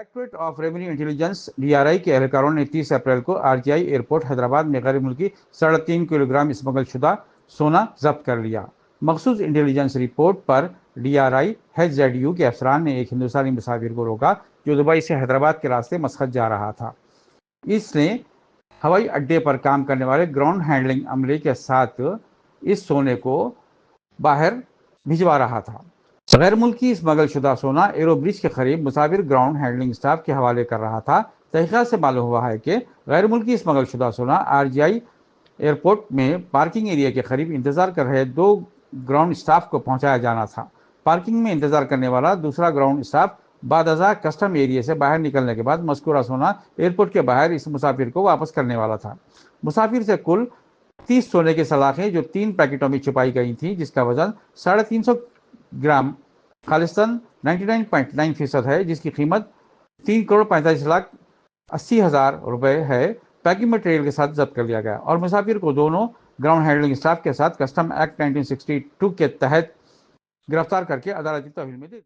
Directorate of revenue intelligence DRI کے اہلکاروں نے 30 اپریل کو RGI ایئرپورٹ حیدرآباد میں غیر ملکی 3.5 کلو گرام اسمگل شدہ سونا ضبط کر لیا۔ مخصوص انٹیلیجنس رپورٹ پر DRI HZU کے افسران نے ایک ہندوستانی مسافر کو روکا جو دبئی سے حیدرآباد کے راستے مسقط جا رہا تھا۔ اس نے ہوائی اڈے پر کام کرنے والے گراؤنڈ ہینڈلنگ عملے کے ساتھ اس سونے کو باہر بھجوا رہا تھا۔ غیر ملکی اسمگل شدہ سونا ایرو برج کے قریب مسافر گراؤنڈ ہینڈلنگ سٹاف کے حوالے کر رہا تھا۔ تحقیقات سے معلوم ہوا ہے کہ غیر ملکی اسمگل شدہ سونا RGI ایئرپورٹ میں پارکنگ ایریا کے قریب انتظار کر رہے 2 گراؤنڈ سٹاف کو پہنچایا جانا تھا۔ پارکنگ میں انتظار کرنے والا دوسرا گراؤنڈ سٹاف بعد ازاں کسٹم ایریا سے باہر نکلنے کے بعد مذکورہ سونا ایئرپورٹ کے باہر اس مسافر کو واپس کرنے والا تھا۔ مسافر سے کل 30 سونے کی سلاخیں جو 3 پیکٹوں میں چھپائی گئی تھیں، جس کا وزن 350 گرام خالصتاً 99.9% ہے، جس کی قیمت 3,45,80,000 روپے ہے، پیکنگ مٹیریل کے ساتھ ضبط کر لیا گیا اور مسافر کو دونوں گراؤنڈ ہینڈلنگ سٹاف کے ساتھ کسٹم ایکٹ 1962 کے تحت گرفتار کر کے عدالتی تحویل میں دے دیا۔